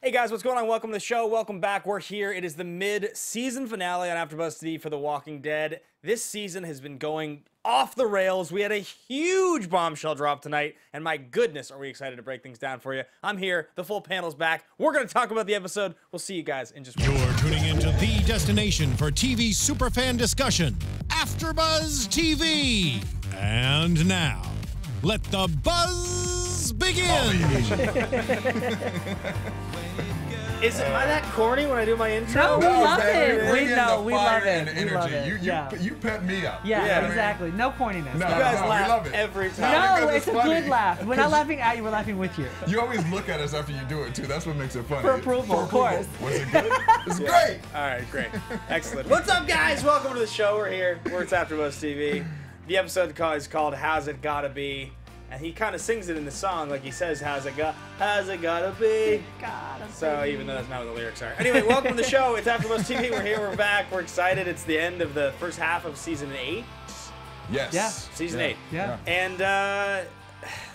Hey guys, what's going on? Welcome to the show. Welcome back. We're here. It is the mid-season finale on AFTERBUZZ TV for The Walking Dead. This season has been going off the rails. We had a huge bombshell drop tonight, and my goodness, are we excited to break things down for you. I'm here. The full panel's back. We're going to talk about the episode. We'll see you guys in just 1 minute. You're tuning into the destination for TV superfan discussion, AFTERBUZZ TV. And now, let the buzz begin. Am I that corny when I do my intro? No, we love it. We love it. We love it. You pet me up. Yeah, exactly. No corniness. No, You guys we laugh love it. every time. No, because it's a funny. good laugh. We're not laughing at you, we're laughing with you. You always look at us after you do it too. That's what makes it funny. For approval, of course. Was it good? It's great. All right, great. Excellent. What's up, guys? Welcome to the show. We're here. It's AFTERBUZZ TV. The episode is called How's It Gotta Be? And he kind of sings it in the song, like he says, how's it gotta be? So even though that's not what the lyrics are. Anyway, welcome to the show. It's AFTERBUZZ TV. We're here. We're back. We're excited. It's the end of the first half of season 8. Yes. Yeah. Season 8. Yeah. And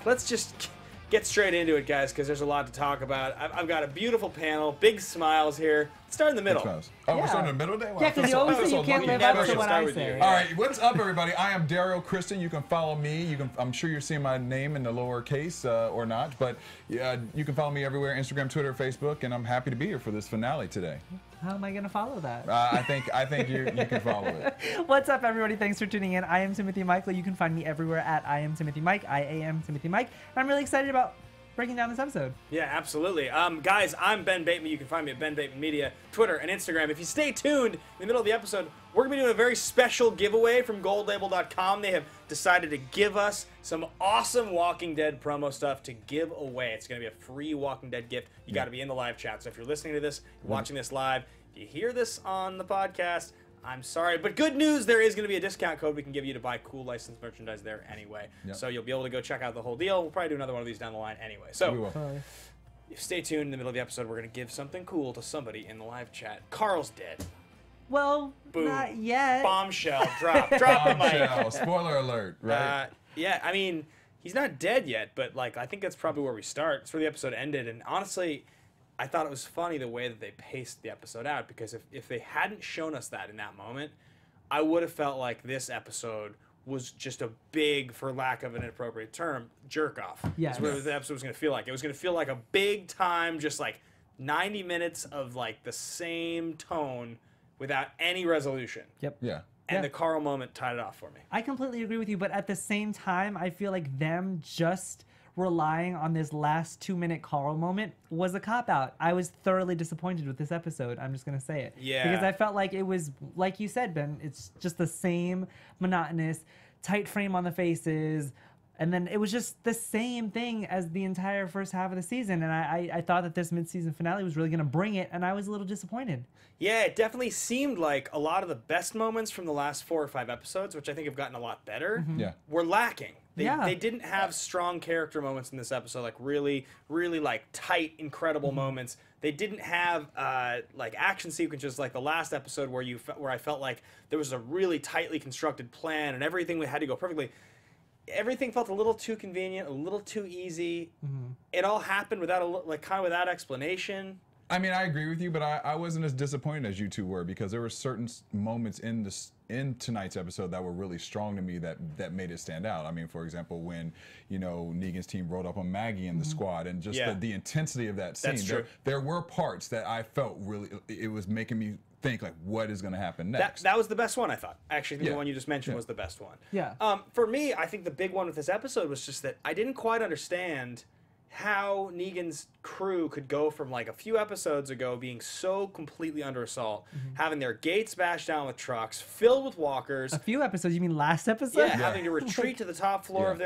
let's just get straight into it, guys, because there's a lot to talk about. I've got a beautiful panel, big smiles here. Let's start in the middle. Oh, we're starting in the middle day? Wow, Yeah, because you always say you can't live up to what I say. All right, what's up, everybody? I am Derrial Christon. You can follow me. I'm sure you're seeing my name in the lower case or not, but you can follow me everywhere: Instagram, Twitter, Facebook, and I'm happy to be here for this finale today. How am I going to follow that? I think you can follow it. What's up, everybody? Thanks for tuning in. I am Timothy Michael. You can find me everywhere at I am Timothy Mike. I am Timothy Mike. And I'm really excited about breaking down this episode. Yeah, absolutely. Guys, I'm Ben Bateman. You can find me at Ben Bateman Media, Twitter, and Instagram. If you stay tuned in the middle of the episode, we're going to be doing a very special giveaway from goldlabel.com. They have decided to give us some awesome Walking Dead promo stuff to give away. It's going to be a free Walking Dead gift. You got to be in the live chat. So if you're listening to this, watching this live, if you hear this on the podcast, I'm sorry, but good news, there is going to be a discount code we can give you to buy cool licensed merchandise there anyway. Yep. So you'll be able to go check out the whole deal. We'll probably do another one of these down the line anyway. So We will. stay tuned in the middle of the episode. We're going to give something cool to somebody in the live chat. Karl's dead. Well, Boom. not yet. Bombshell. Drop the mic. Bombshell. Spoiler alert, right? Yeah, I mean, he's not dead yet, but like I think that's probably where we start. It's where the episode ended, and honestly, I thought it was funny the way that they paced the episode out, because if they hadn't shown us that in that moment, I would have felt like this episode was just a big, for lack of an inappropriate term, jerk off. Yeah. That's what the episode was going to feel like. It was going to feel like a big time, just like 90 minutes of like the same tone without any resolution. Yep. Yeah. And Yeah. the Karl moment tied it off for me. I completely agree with you, but at the same time, I feel like them just relying on this last 2-minute Karl moment was a cop-out. I was thoroughly disappointed with this episode. I'm just going to say it. Yeah. Because I felt like it was, like you said, Ben, it's just the same monotonous, tight frame on the faces, and then it was just the same thing as the entire first half of the season, and I thought that this mid-season finale was really going to bring it, and I was a little disappointed. Yeah, it definitely seemed like a lot of the best moments from the last 4 or 5 episodes, which I think have gotten a lot better, Yeah. were lacking. Yeah. They didn't have strong character moments in this episode, like really, really like tight, incredible moments. They didn't have like action sequences like the last episode where I felt like there was a really tightly constructed plan and everything had to go perfectly. Everything felt a little too convenient, a little too easy. It all happened without without explanation. I mean, I agree with you, but I wasn't as disappointed as you two were, because there were certain moments in tonight's episode that were really strong to me that made it stand out. I mean, for example, when Negan's team rolled up on Maggie and the squad, and just the intensity of that scene. That's true. There were parts that I felt really, it was making me think like, what is going to happen next? That was the best one, I thought. Actually, I think Yeah. the one you just mentioned was the best one. Yeah. For me, I think the big one with this episode was just that I didn't quite understand how Negan's crew could go from like a few episodes ago being so completely under assault, having their gates bashed down with trucks, filled with walkers. A few episodes? You mean last episode? Yeah, having to retreat to the top floor of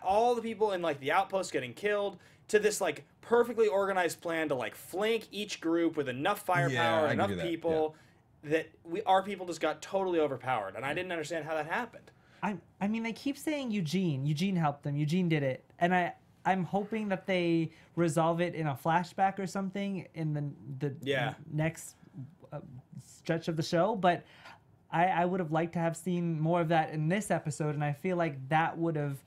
all the people in like the outpost getting killed, to this like perfectly organized plan to like flank each group with enough firepower, I enough give you that, people that our people just got totally overpowered, and I didn't understand how that happened. I mean, they keep saying Eugene. Eugene helped them. Eugene did it, and I'm hoping that they resolve it in a flashback or something in the next stretch of the show. But I would have liked to have seen more of that in this episode, and I feel like that would have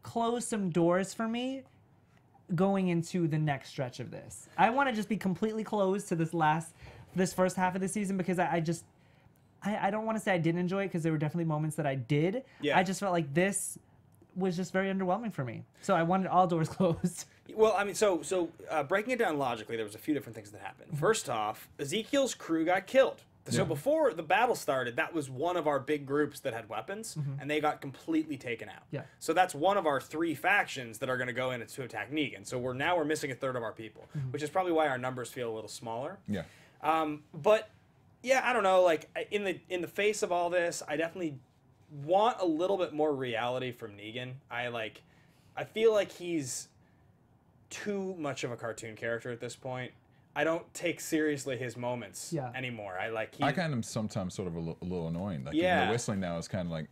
closed some doors for me going into the next stretch of this. I want to just be completely closed to this first half of the season, because I don't want to say I didn't enjoy it, because there were definitely moments that I did. Yeah. I just felt like this was just very underwhelming for me. So I wanted all doors closed. Well, I mean, so breaking it down logically, there was a few different things that happened. First off, Ezekiel's crew got killed. So before the battle started, that was one of our big groups that had weapons, and they got completely taken out. Yeah. So that's one of our 3 factions that are going to go in to attack Negan. So we're missing a third of our people, which is probably why our numbers feel a little smaller. Yeah. But yeah, I don't know. Like in the face of all this, I definitely want a little bit more reality from Negan. I feel like he's too much of a cartoon character at this point. I don't take seriously his moments anymore. I kind of sometimes sort of a little annoying. Like the whistling now is kind of like,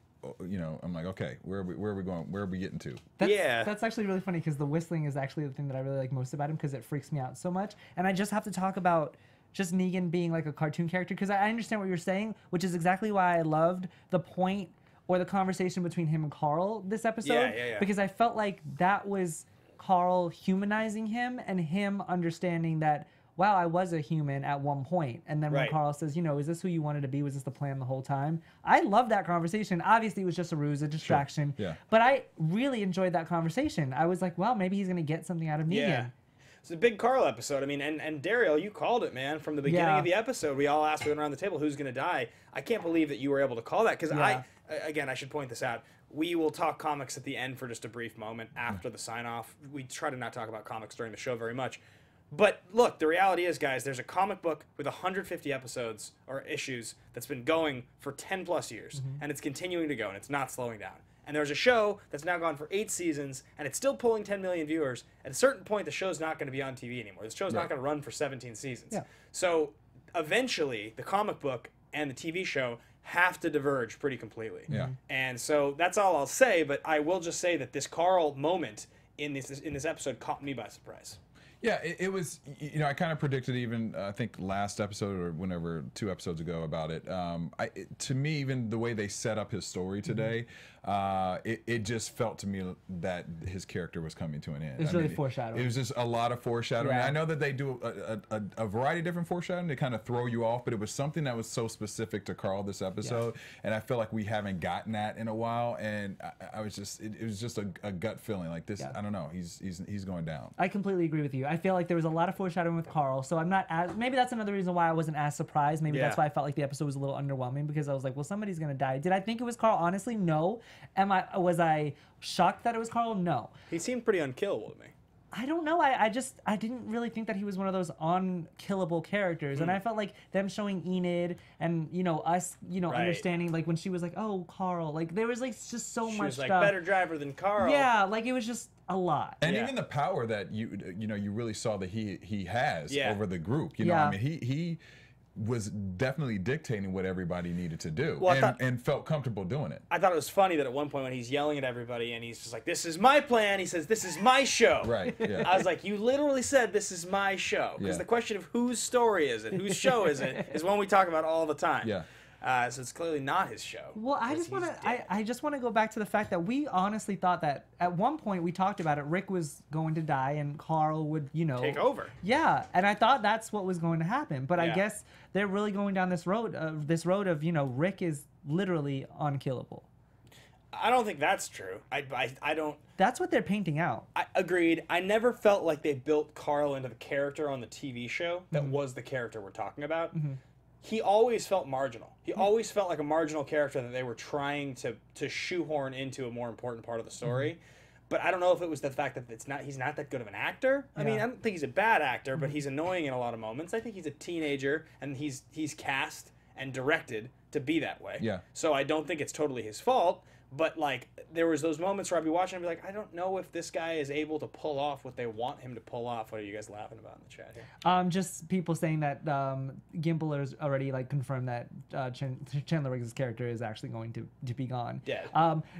you know, I'm like, okay, where are we going? Where are we getting to? That's actually really funny, because the whistling is actually the thing that I really like most about him, because it freaks me out so much. And I just have to talk about just Negan being like a cartoon character, because I understand what you're saying, which is exactly why I loved the point or the conversation between him and Karl this episode. Because I felt like that was Karl humanizing him, and him understanding that, wow, I was a human at one point. And then when Karl says, you know, is this who you wanted to be? Was this the plan the whole time? I love that conversation. Obviously, it was just a ruse, a distraction. Sure. Yeah. But I really enjoyed that conversation. I was like, well, maybe he's going to get something out of Negan. Yeah. It's a big Karl episode. I mean, and Derrial, you called it, man. From the beginning of the episode, we all asked, we went around the table, who's going to die? I can't believe that you were able to call that, because I should point this out. We will talk comics at the end for just a brief moment after the sign-off. We try to not talk about comics during the show very much. But look, the reality is, guys, there's a comic book with 150 episodes or issues that's been going for 10 plus years, and it's continuing to go, and it's not slowing down. And there's a show that's now gone for 8 seasons, and it's still pulling 10 million viewers. At a certain point, the show's not going to be on TV anymore. The show's not going to run for 17 seasons. Yeah. So eventually, the comic book and the TV show have to diverge pretty completely. Yeah. And so that's all I'll say, but I will just say that this Karl moment in this episode caught me by surprise. Yeah, it was, you know, I kind of predicted even, I think last episode or whenever 2 episodes ago about it. To me, even the way they set up his story today, it just felt to me that his character was coming to an end. It's really foreshadowing. It was just a lot of foreshadowing. Yeah. I know that they do a variety of different foreshadowing to kind of throw you off, but it was something that was so specific to Karl this episode, and I feel like we haven't gotten that in a while, and I was just, it was just a gut feeling like this. I don't know, he's going down. I completely agree with you. I feel like there was a lot of foreshadowing with Karl, so I'm not as, maybe that's another reason why I wasn't as surprised. Maybe that's why I felt like the episode was a little underwhelming, because I was like, well, somebody's gonna die. Did I think it was Karl? Honestly, no. Was I shocked that it was Karl? No. He seemed pretty unkillable to me. I don't know. I didn't really think that he was one of those unkillable characters, and I felt like them showing Enid and, you know, us, you know, understanding, like when she was like, oh, Karl, like there was like just so much She was like, stuff. better driver than Karl. Yeah, like it was just a lot. And even the power that you really saw that he has over the group. You know, I mean, he was definitely dictating what everybody needed to do, and felt comfortable doing it. I thought it was funny that at one point when he's yelling at everybody and he's just like, this is my plan, he says, this is my show. Right, yeah. I was like, you literally said this is my show. Because the question of whose story is it, whose show is it, is one we talk about all the time. Yeah. So it's clearly not his show. Well, I just want to go back to the fact that we honestly thought that at one point we talked about it. Rick was going to die and Karl would, you know, take over. Yeah, and I thought that's what was going to happen. But I guess they're really going down this road of, you know, Rick is literally unkillable. I don't think that's true. I don't. That's what they're painting out. I agreed. I never felt like they built Karl into the character on the TV show that was the character we're talking about. He always felt marginal. He always felt like a marginal character that they were trying to shoehorn into a more important part of the story. But I don't know if it was the fact that he's not that good of an actor. I mean, I don't think he's a bad actor, but he's annoying in a lot of moments. I think he's a teenager, and he's cast and directed to be that way. Yeah. So I don't think it's totally his fault. But, like, there was those moments where I'd be watching and be like, I don't know if this guy is able to pull off what they want him to pull off. What are you guys laughing about in the chat here? Just people saying that Gimple has already, like, confirmed that Chandler Riggs' character is actually going to be gone. Dead.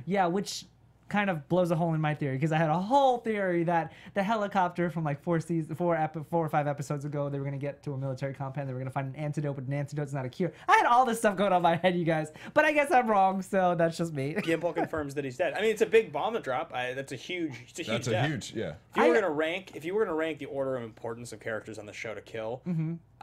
Yeah, which kind of blows a hole in my theory, because I had a whole theory that the helicopter from like 4 or 5 episodes ago, they were going to get to a military compound, they were going to find an antidote, but an antidote's not a cure. I had all this stuff going on in my head, you guys, but I guess I'm wrong, so that's just me. Gimple confirms that he's dead. I mean, it's a big bomb to drop. That's a huge. It's a huge. Death. Yeah. If you were gonna rank the order of importance of characters on the show to kill,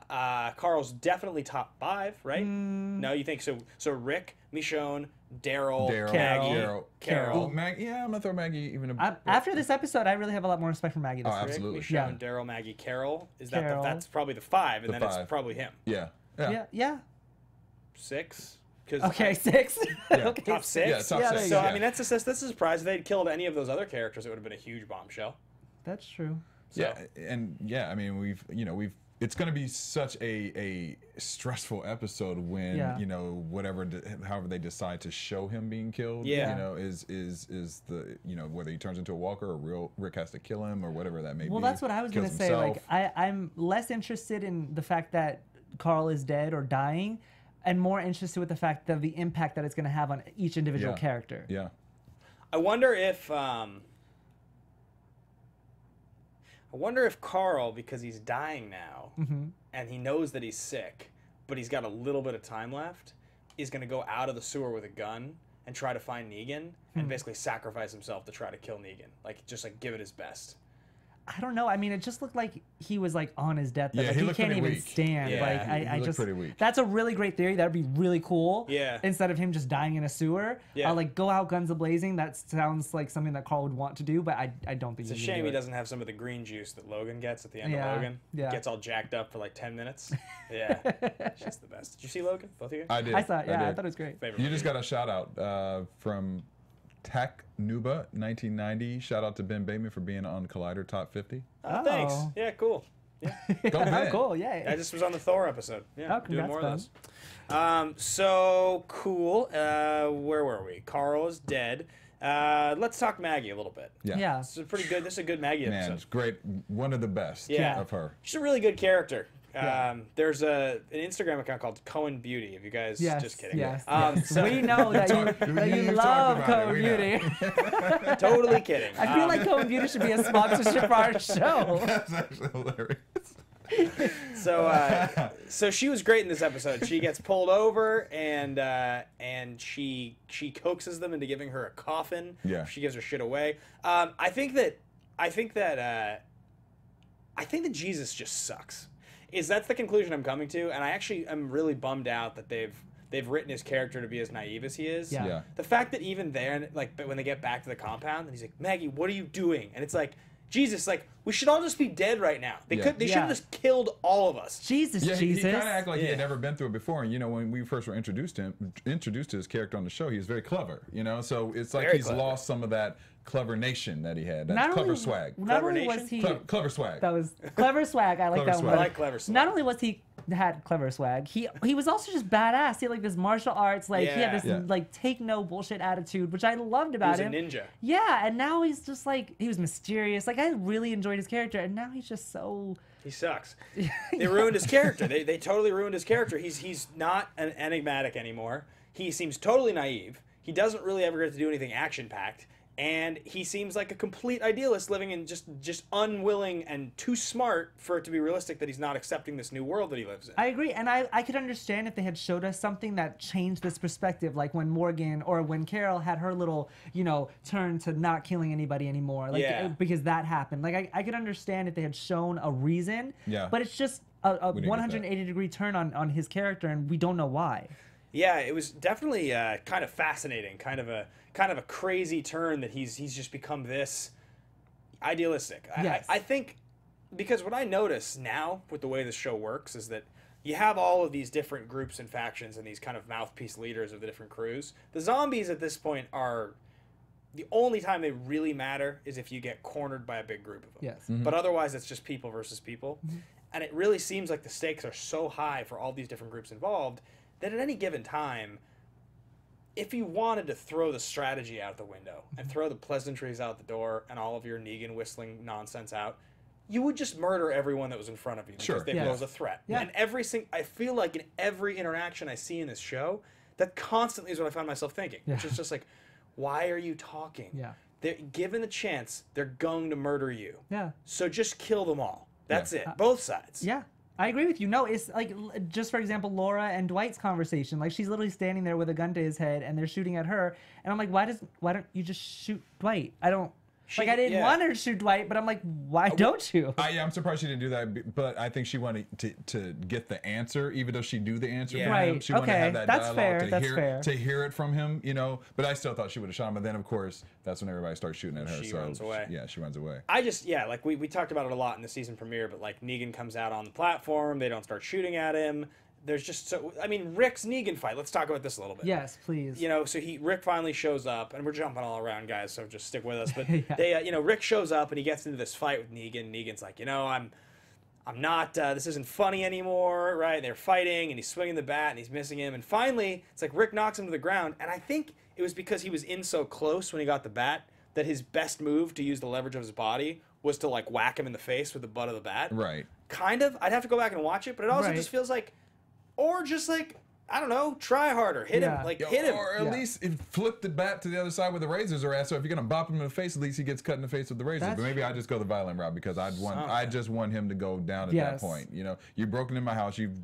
Karl's definitely top 5, right? No, you think so? So Rick, Michonne, Derrial, Maggie, Karl. Yeah, I'm gonna throw Maggie even after this episode, I really have a lot more respect for Maggie. Oh, absolutely. Rick, Michonne, Derrial, Maggie, Karl. That's probably the 5, and then it's probably him. Yeah. 6. Okay, 6. Yeah. Okay. Top 6. Yeah, top 6. So I mean, that's a surprise. If they'd killed any of those other characters, it would have been a huge bombshell. That's true. So. Yeah, I mean, we've it's going to be such a stressful episode when however they decide to show him being killed. Is the whether he turns into a walker or Rick has to kill him or whatever that may be. Well, that's what I was going to say. Like, I'm less interested in the fact that Karl is dead or dying, and more interested with the fact of the impact that it's going to have on each individual character. Yeah. I wonder if Karl, because he's dying now, and he knows that he's sick, but he's got a little bit of time left, is going to go out of the sewer with a gun and try to find Negan and basically sacrifice himself to try to kill Negan. Like, just like give it his best. I don't know. I mean, it just looked like he was like on his deathbed. Yeah, like, he can't even stand. Yeah, like he looked pretty weak. That's a really great theory. That'd be really cool. Yeah. Instead of him just dying in a sewer, like go out guns a blazing. That sounds like something that Karl would want to do, but I don't think. It's a shame he doesn't have some of the green juice that Logan gets at the end of Logan. Yeah. Gets all jacked up for like 10 minutes. Yeah. She's the best. Did you see Logan? Both of you? I did. I saw it. Yeah, I thought it was great. You just got a shout out from Tac Nuba 1990. Shout out to Ben Bateman for being on Collider Top 50. Oh, thanks. Yeah, cool. Yeah. Go Ben. Cool. Yeah. I just was on the Thor episode. Yeah, doing more of Ben. those. So cool. Where were we? Karl is dead. Let's talk Maggie a little bit. Yeah. This is pretty good. This is a good Maggie episode. It's great. One of the best of her. She's a really good character. There's an Instagram account called Cohen Beauty. If you guys, just kidding. Yes. So we know that you love Cohen Beauty. Totally kidding. I feel like Cohen Beauty should be a sponsorship for our show. That's actually hilarious. So she was great in this episode. She gets pulled over and she coaxes them into giving her a coffin. Yeah. She gives her shit away. I think that Jesus just sucks. That's the conclusion I'm coming to, and I actually am really bummed out that they've written his character to be as naive as he is. Yeah. The fact that even there, like when they get back to the compound, and he's like, Maggie, what are you doing? And it's like, Jesus, like, we should all just be dead right now. They should have just killed all of us. Jesus. He kind of acted like he had never been through it before. And when we first were introduced to his character on the show, he was very clever. So it's like he's lost some of that clever nation that he had. That clever swag. Not only was he clever swag. That was clever swag. I like that one. I like clever swag. Not only was he had clever swag, he was also just badass. He had like this martial arts, he had this like take no bullshit attitude, which I loved about him. He was a ninja. Yeah, and now he's just like, he was mysterious. Like, I really enjoyed his character, and now he's just so. He sucks. They ruined his character. They totally ruined his character. He's not an enigmatic anymore. He seems totally naive. He doesn't really ever get to do anything action packed. And he seems like a complete idealist living in just unwilling and too smart for it to be realistic that he's not accepting this new world that he lives in. I agree. And I could understand if they had showed us something that changed this perspective, like when Morgan or when Karl had her little, turn to not killing anybody anymore. Because that happened. Like, I could understand if they had shown a reason. Yeah. But it's just a 180-degree turn on his character, and we don't know why. Yeah, it was definitely kind of fascinating, kind of a crazy turn that he's just become this idealistic. Yes. I think because what I notice now with the way this show works is that you have all of these different groups and factions and these kind of mouthpiece leaders of the different crews. The zombies at this point are the only time they really matter is if you get cornered by a big group of them. Yes. Mm-hmm. But otherwise it's just people versus people. Mm-hmm. And it really seems like the stakes are so high for all these different groups involved that at any given time, if you wanted to throw the strategy out the window and throw the pleasantries out the door and all of your Negan whistling nonsense out, you would just murder everyone that was in front of you because they pose a threat. Yeah. And I feel like in every interaction I see in this show, that constantly is what I find myself thinking, which is just like, why are you talking? Yeah. Given the chance, they're going to murder you. Yeah. So just kill them all. That's it. Both sides. Yeah. I agree with you. No, it's like, just for example, Laura and Dwight's conversation. Like, she's literally standing there with a gun to his head, and they're shooting at her. And I'm like, why don't you just shoot Dwight? I didn't want her to shoot Dwight, but I'm like, why don't you? I'm surprised she didn't do that, but I think she wanted to get the answer, even though she knew the answer. Yeah. From him. Right. She wanted to have that That's dialogue fair. to That's hear fair. to hear it from him, you know. But I still thought she would have shot him. But then, of course, that's when everybody starts shooting at her. She runs away. She runs away. I just, like we talked about it a lot in the season premiere, but like Negan comes out on the platform, they don't start shooting at him. There's just Rick's Negan fight. Let's talk about this a little bit. Yes, please. You know, so Rick finally shows up, and we're jumping all around, guys, so just stick with us. But Rick shows up, and he gets into this fight with Negan. Negan's like, I'm not, this isn't funny anymore, right? And they're fighting, and he's swinging the bat, and he's missing him. And finally, it's like Rick knocks him to the ground, and I think it was because he was in so close when he got the bat that his best move to use the leverage of his body was to, like, whack him in the face with the butt of the bat. Right. Kind of. I'd have to go back and watch it, but it also just feels like, or just like, I don't know, try harder, hit him, hit him. Or at least flip the bat to the other side where the razors are at. So if you're gonna bop him in the face, at least he gets cut in the face with the razors. But maybe I just go the violent route because I just want him to go down at that point. You know, you've broken in my house. You've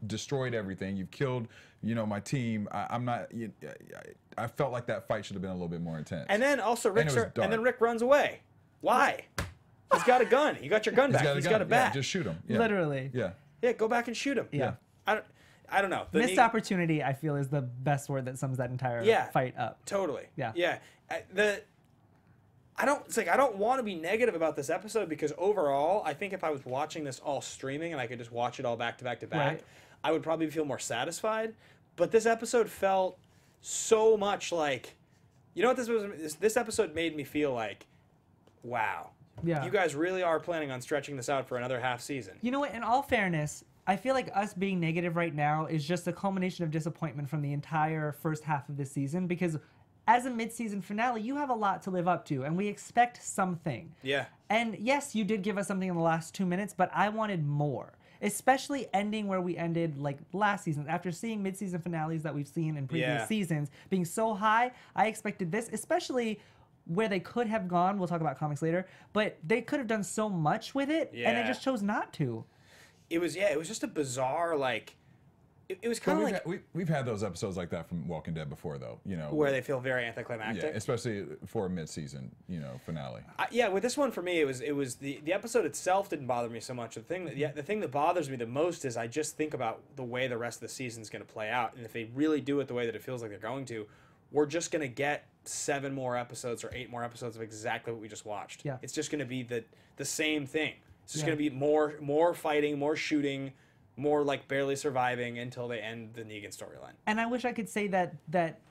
destroyed everything. You've killed my team. I felt like that fight should have been a little bit more intense. And then also Rick runs away. Why? He's got a gun. You got your gun back. He's got a bat. Yeah, just shoot him. Yeah. Literally. Yeah. Yeah, go back and shoot him. Yeah. I don't know. Missed opportunity, I feel, is the best word that sums that entire fight up. Totally. Yeah. Yeah. I don't want to be negative about this episode because overall, I think if I was watching this all streaming and I could just watch it all back to back to back, I would probably feel more satisfied. But this episode felt so much like, you know what this was? This episode made me feel like, wow. Yeah. You guys really are planning on stretching this out for another half season. You know what? In all fairness, I feel like us being negative right now is just a culmination of disappointment from the entire first half of this season because as a mid-season finale, you have a lot to live up to, and we expect something. Yeah. And yes, you did give us something in the last 2 minutes, but I wanted more. Especially ending where we ended like last season. After seeing mid-season finales that we've seen in previous seasons being so high, I expected this, especially where they could have gone. We'll talk about comics later, but they could have done so much with it, and they just chose not to. It was just a bizarre, like, it was kind of like... We've had those episodes like that from Walking Dead before, though, you know. Where they feel very anticlimactic. Yeah, especially for a mid-season, finale. With this one, for me, it was the episode itself didn't bother me so much. The thing that bothers me the most is I just think about the way the rest of the season's going to play out, and if they really do it the way that it feels like they're going to, we're just going to get 7 more episodes or 8 more episodes of exactly what we just watched. Yeah. It's just going to be the same thing. It's just going to be more fighting, more shooting, more like barely surviving until they end the Negan storyline. And I wish I could say that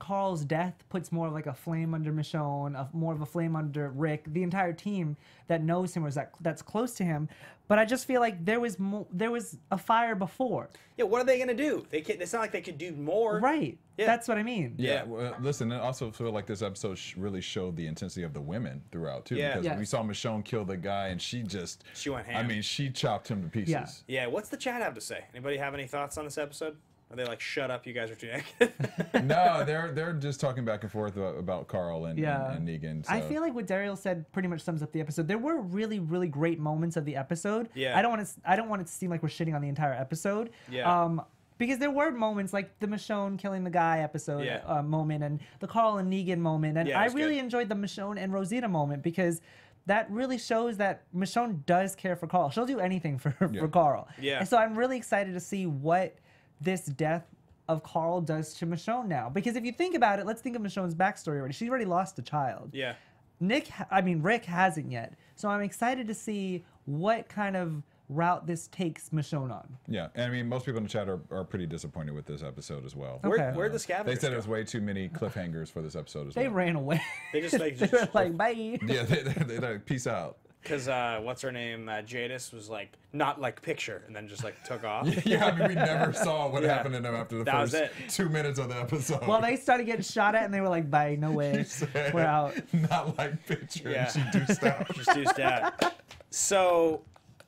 Karl's death puts more of like a flame under Michonne, more of a flame under Rick, the entire team that knows him or that's close to him. But I just feel like there was a fire before. Yeah, what are they gonna do? It's not like they could do more. Right. Yeah. That's what I mean. Yeah. Well, listen, I also feel like this episode really showed the intensity of the women throughout too. Yeah. Because we saw Michonne kill the guy, and she went ham. I mean, she chopped him to pieces. Yeah. Yeah. What's the chat have to say? Anybody have any thoughts on this episode? Are they like, shut up, you guys are too negative? No, they're just talking back and forth about Karl and Negan. So. I feel like what Derrial said pretty much sums up the episode. There were really, really great moments of the episode. Yeah. I don't want it to seem like we're shitting on the entire episode. Yeah. Because there were moments like the Michonne killing the guy episode moment and the Karl and Negan moment. And I really enjoyed the Michonne and Rosita moment because that really shows that Michonne does care for Karl. She'll do anything for Karl. Yeah. And so I'm really excited to see what this death of Karl does to Michonne now. Because if you think about it, let's think of Michonne's backstory already. She's already lost a child. Yeah. Rick hasn't yet. So I'm excited to see what kind of route this takes Michonne on. Yeah, and I mean, most people in the chat are pretty disappointed with this episode as well. Okay. Where'd the scavengers They said there was way too many cliffhangers for this episode as well. They ran away. They just were like, bye. Yeah, they like, peace out. Because what's her name? Jadis was like, not like picture, and then just like took off. Yeah, I mean, we never saw what happened to them after the first 2 minutes of the episode. Well, they started getting shot at, and they were like, bye, no way. Said, we're out. Not like picture. Yeah. And she deuced out. Just deuced out. So,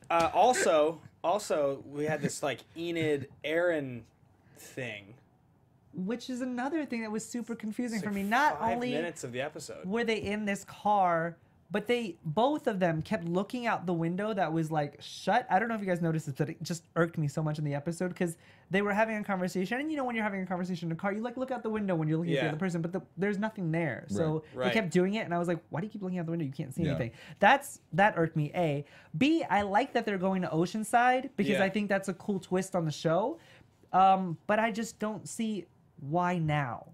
also, we had this like Enid Aaron thing Which is another thing that was super confusing for me. Like Not 5 only minutes of the episode were they in this car, but both of them kept looking out the window that was like shut. I don't know if you guys noticed this, but it just irked me so much in the episode because they were having a conversation. And you know, when you're having a conversation in a car, you like look out the window when you're looking at the other person, but there's nothing there. So they kept doing it. And I was like, why do you keep looking out the window? You can't see anything. That irked me, A. B, I like that they're going to Oceanside because I think that's a cool twist on the show. But I just don't see why now.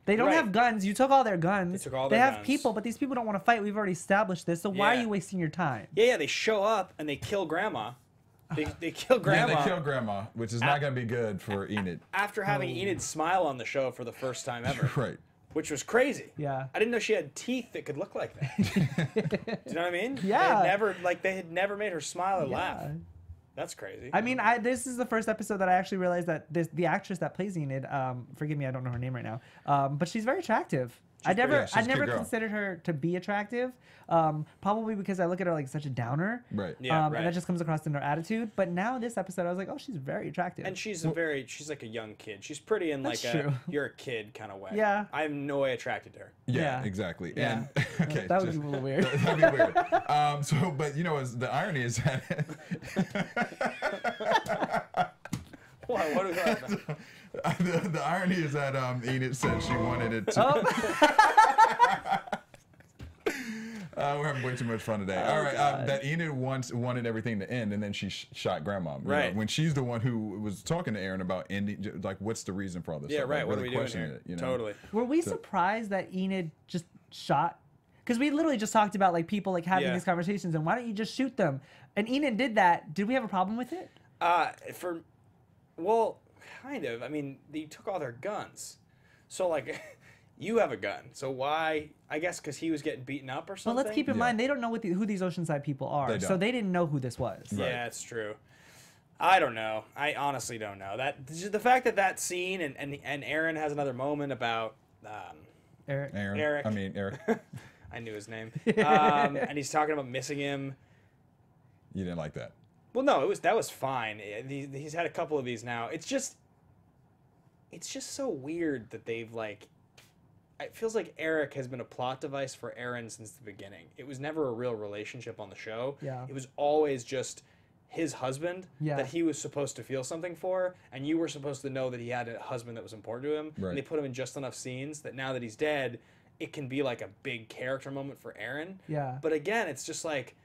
They don't have guns. You took all their guns. They have people, but these people don't want to fight. We've already established this. So why are you wasting your time? Yeah, they show up and they kill Grandma. They kill Grandma. Yeah, they kill Grandma, which is not going to be good for Enid. After having Enid smile on the show for the first time ever. Right. Which was crazy. Yeah. I didn't know she had teeth that could look like that. Do you know what I mean? Yeah. They had never made her smile or laugh. That's crazy. I mean, this is the first episode that I actually realized that the actress that plays Enid, forgive me, I don't know her name right now, but she's very attractive. I never considered her to be attractive, probably because I look at her like such a downer. Right. And that just comes across in her attitude. But now this episode, I was like, oh, she's very attractive. And she's like a young kid. She's pretty in like you're a kid kind of way. Yeah. I'm no way attracted to her. Yeah, exactly. Yeah. And okay, that would be a little weird. That'd be weird. But you know, the irony is that. What was that? The irony is that Enid said she wanted it to. We're having way too much fun today. All right, that Enid wanted everything to end, and then she shot Grandma. Right. When she's the one who was talking to Aaron about ending, like, what's the reason for all this? Yeah, stuff? right. Like, What are we doing here? it, you know? Totally. Were we surprised that Enid just shot? Because we literally just talked about like people like having these conversations, and why don't you just shoot them? And Enid did that. Did we have a problem with it? Well, kind of. I mean, you took all their guns. So, like, you have a gun. So why? I guess because he was getting beaten up or something? Well, let's keep in mind, they don't know who these Oceanside people are. So they didn't know who this was. Right. Yeah, it's true. I don't know. I honestly don't know. The fact that scene and Aaron has another moment about Eric. Eric. I knew his name. And he's talking about missing him. You didn't like that? Well, no, that was fine. He's had a couple of these now. It's just so weird that they've like. It feels like Eric has been a plot device for Aaron since the beginning. It was never a real relationship on the show. Yeah. It was always just his husband that he was supposed to feel something for, and you were supposed to know that he had a husband that was important to him. Right. And they put him in just enough scenes that now that he's dead, it can be like a big character moment for Aaron. Yeah. But again, it's just like,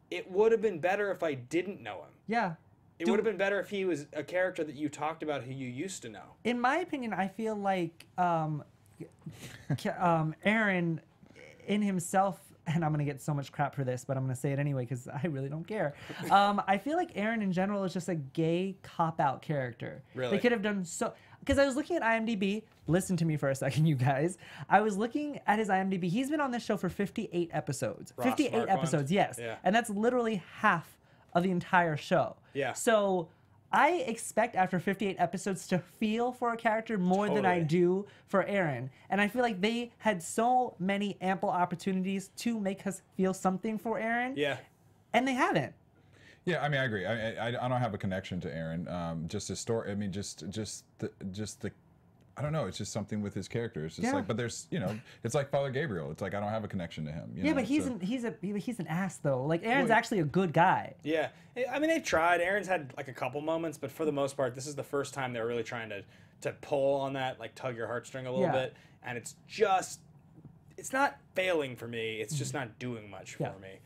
it would have been better if I didn't know him. Yeah. It would have been better if he was a character that you talked about who you used to know. In my opinion, I feel like Aaron in himself, and I'm going to get so much crap for this, but I'm going to say it anyway because I really don't care. I feel like Aaron in general is just a gay cop-out character. Really? They could have done so... Because I was looking at IMDb. Listen to me for a second, you guys. I was looking at his IMDb. He's been on this show for 58 episodes. Ross 58 Marquand? episodes, yes. Yeah. And that's literally half of the entire show. Yeah. So I expect after 58 episodes to feel for a character more than I do for Aaron. And I feel like they had so many ample opportunities to make us feel something for Aaron. Yeah. And they haven't. Yeah, I mean, I agree. I don't have a connection to Aaron. Just his story. I mean, just the. I don't know. It's just something with his character. It's just like, but there's, you know, it's like Father Gabriel. It's like I don't have a connection to him. You know? But he's an ass though. Like Aaron's actually a good guy. Yeah, I mean they've tried. Aaron's had like a couple moments, but for the most part, this is the first time they're really trying to pull on that, like tug your heartstring a little bit, and it's not failing for me. It's just not doing much for me.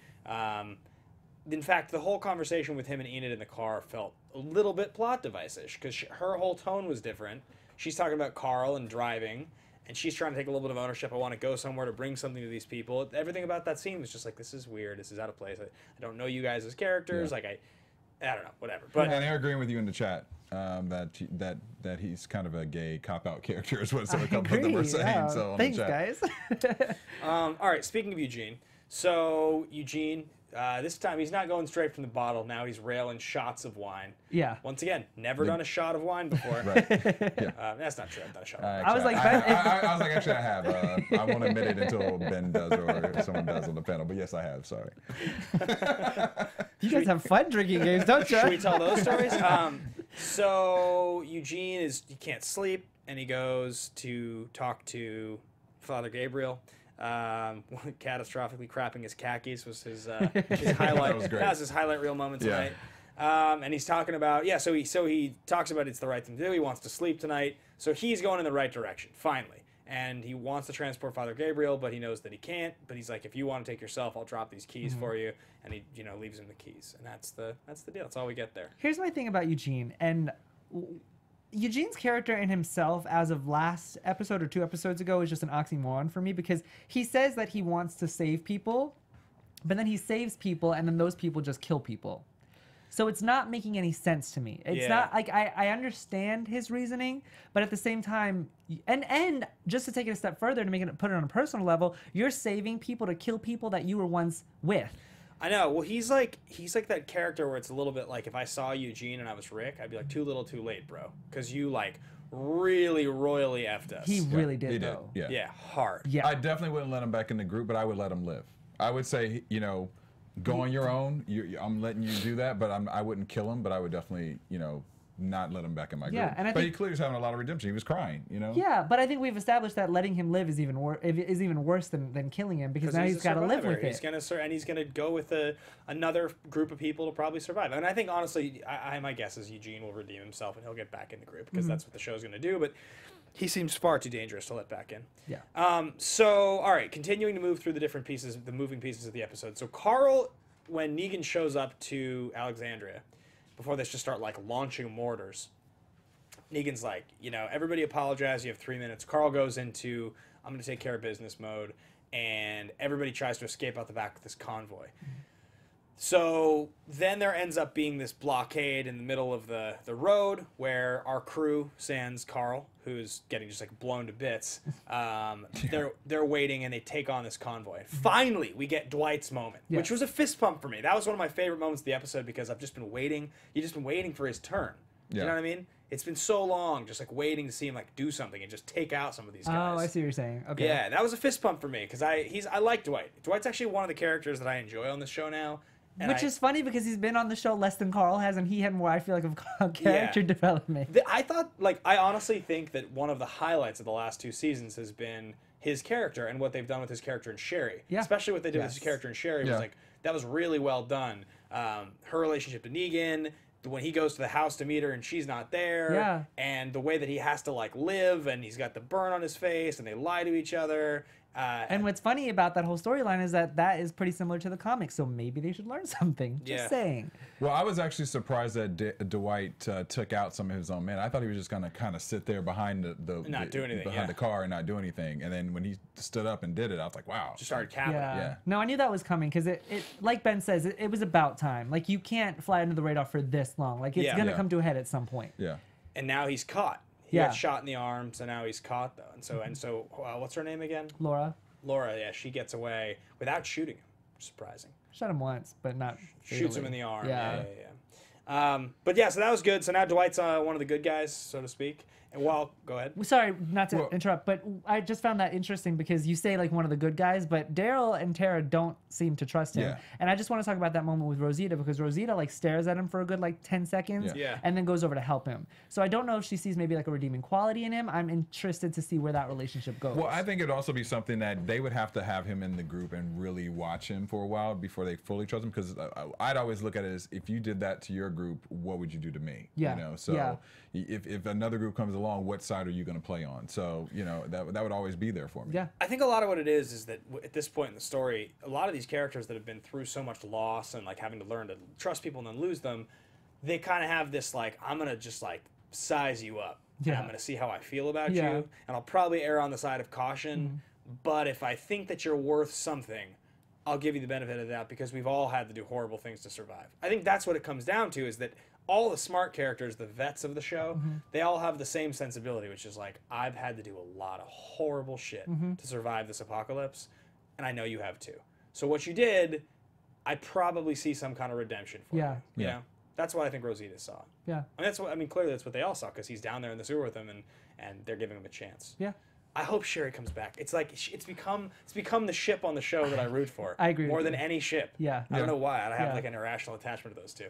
In fact, the whole conversation with him and Enid in the car felt a little bit plot device-ish because her whole tone was different. She's talking about Karl and driving, and she's trying to take a little bit of ownership. I want to go somewhere to bring something to these people. Everything about that scene was just like, this is weird. This is out of place. I don't know you guys as characters. Like I don't know, whatever. But and they're agreeing with you in the chat that he's kind of a gay cop-out character is what a couple of them were saying. Yeah. So Thanks, guys. all right, speaking of Eugene. So Eugene, this time he's not going straight from the bottle. Now he's railing shots of wine. Yeah. Once again, never done a shot of wine before. Right. That's not true. I've done a shot. I was like, I was like, actually, I have. I won't admit it until Ben does or someone does on the panel. But yes, I have. Sorry. You guys have fun drinking games, don't you? Should we tell those stories? So Eugene he can't sleep, and he goes to talk to Father Gabriel. Catastrophically crapping his khakis was his highlight. That was his highlight reel moment tonight. And he's talking about so he talks about it's the right thing to do. He wants to sleep tonight, so he's going in the right direction finally. And he wants to transport Father Gabriel, but he knows that he can't. But he's like, if you want to take yourself, I'll drop these keys for you. And he, leaves him the keys. And that's the deal. That's all we get there. Here's my thing about Eugene. And Eugene's character in himself, as of last episode or 2 episodes ago, is just an oxymoron for me, because he says that he wants to save people, but then he saves people, and then those people just kill people. So it's not making any sense to me. It's not like I understand his reasoning, but at the same time, and just to take it a step further to put it on a personal level, you're saving people to kill people that you were once with. I know. Well, he's like that character where it's a little bit like if I saw Eugene and I was Rick, I'd be like, too little, too late, bro, because you really royally effed us. He really did, though. Yeah, hard. Yeah. I definitely wouldn't let him back in the group, but I would let him live. I would say, go on your own. I'm letting you do that, but I wouldn't kill him. But I would definitely, not let him back in my group. And but he clearly was having a lot of redemption. He was crying, Yeah, but I think we've established that letting him live is even worse than killing him, because now he's got to live with it. He's gonna go with another group of people to probably survive. And I think honestly, my guess is Eugene will redeem himself and he'll get back in the group, because that's what the show's gonna do. But he seems far too dangerous to let back in. Yeah. So all right, continuing to move through the moving pieces of the episode. So Karl, when Negan shows up to Alexandria, before they just start launching mortars, Negan's like, everybody apologize, you have 3 minutes. Karl goes into, I'm going to take care of business mode, and everybody tries to escape out the back with this convoy. So then there ends up being this blockade in the middle of the road where our crew, sans Karl, who's getting just blown to bits, they're waiting, and they take on this convoy. Finally, we get Dwight's moment, which was a fist pump for me. That was one of my favorite moments of the episode, because I've just been waiting. You've just been waiting for his turn. You know what I mean? It's been so long, just waiting to see him do something and just take out some of these guys. Oh, I see what you're saying. Okay. Yeah, that was a fist pump for me, because I like Dwight. Dwight's actually one of the characters that I enjoy on the show now. Which is funny, because he's been on the show less than Karl has, and he had more, I feel of character development. I honestly think that one of the highlights of the last 2 seasons has been his character and what they've done with his character in Sherry. Yeah. Especially what they did with his character in Sherry was that was really well done. Her relationship to Negan, when he goes to the house to meet her and she's not there, and the way that he has to live, and he's got the burn on his face, and they lie to each other. And what's funny about that whole storyline is that is pretty similar to the comics, so maybe they should learn something. Just saying. Well, I was actually surprised that Dwight took out some of his own men. I thought he was just going to kind of sit there behind the car and not do anything. And then when he stood up and did it, I was like, wow. Just started capping. Yeah. No, I knew that was coming, because it like Ben says, it was about time. You can't fly under the radar for this long. It's going to come to a head at some point. Yeah. And now he's caught. He got shot in the arm, so now he's caught, though. And so what's her name again? Laura, yeah, she gets away without shooting him. Surprising. Shot him once, but not shoots him in the arm. Yeah. But yeah, so that was good. So now Dwight's one of the good guys, so to speak. And go ahead. Sorry, not to interrupt, but I just found that interesting, because you say one of the good guys, but Daryl and Tara don't seem to trust him. And I just want to talk about that moment with Rosita, because Rosita stares at him for a good 10 seconds and then goes over to help him. So I don't know if she sees maybe a redeeming quality in him. I'm interested to see where that relationship goes. Well, I think it'd also be something that they would have to have him in the group and really watch him for a while before they fully trust him, because I'd always look at it as, if you did that to your group, what would you do to me? If another group comes along, what side are you going to play on? So, that would always be there for me. Yeah. I think a lot of what it is that at this point in the story, a lot of these characters that have been through so much loss and having to learn to trust people and then lose them, they kind of have this I'm going to just size you up. Yeah. And I'm going to see how I feel about you. And I'll probably err on the side of caution. But if I think that you're worth something, I'll give you the benefit of that, because we've all had to do horrible things to survive. I think that's what it comes down to, is that all the smart characters, the vets of the show, they all have the same sensibility, which is I've had to do a lot of horrible shit to survive this apocalypse, and I know you have too. So what you did, I probably see some kind of redemption for you. You know? That's what I think Rosita saw. Yeah. Clearly that's what they all saw, because he's down there in the sewer with them, and they're giving him a chance. Yeah. I hope Sherry comes back. It's it's become the ship on the show that I root for. I agree. More than any ship. Yeah. I don't know why. I have an irrational attachment to those two.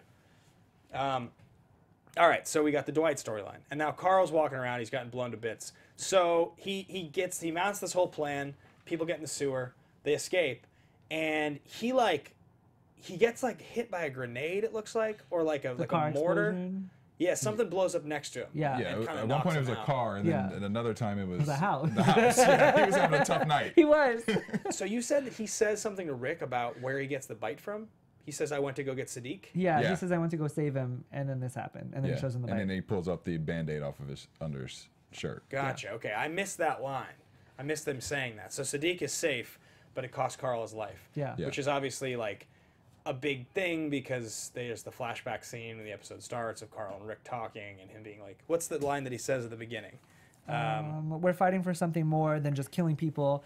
All right, so we got the Dwight storyline, and now Karl's walking around. He's gotten blown to bits. So he mounts this whole plan. People get in the sewer. They escape, and he gets like hit by a grenade. It looks like, or like a mortar. Explosion. Yeah, something blows up next to him. Yeah. At one point it was a car, and then at another time it was a house. The house. Yeah, he was having a tough night. He was. So you said that he says something to Rick about where he gets the bite from? He says, I went to go get Sadiq? Yeah, he said, I went to go save him, and then this happened. And then he shows him the bite. And then he pulls up the Band-Aid off of his under his shirt. Gotcha. Okay, I missed that line. I missed them saying that. So Sadiq is safe, but it cost Karl his life. Yeah. Which is obviously like a big thing because there's the flashback scene when the episode starts of Karl and Rick talking and him being like, what's the line that he says at the beginning? We're fighting for something more than just killing people.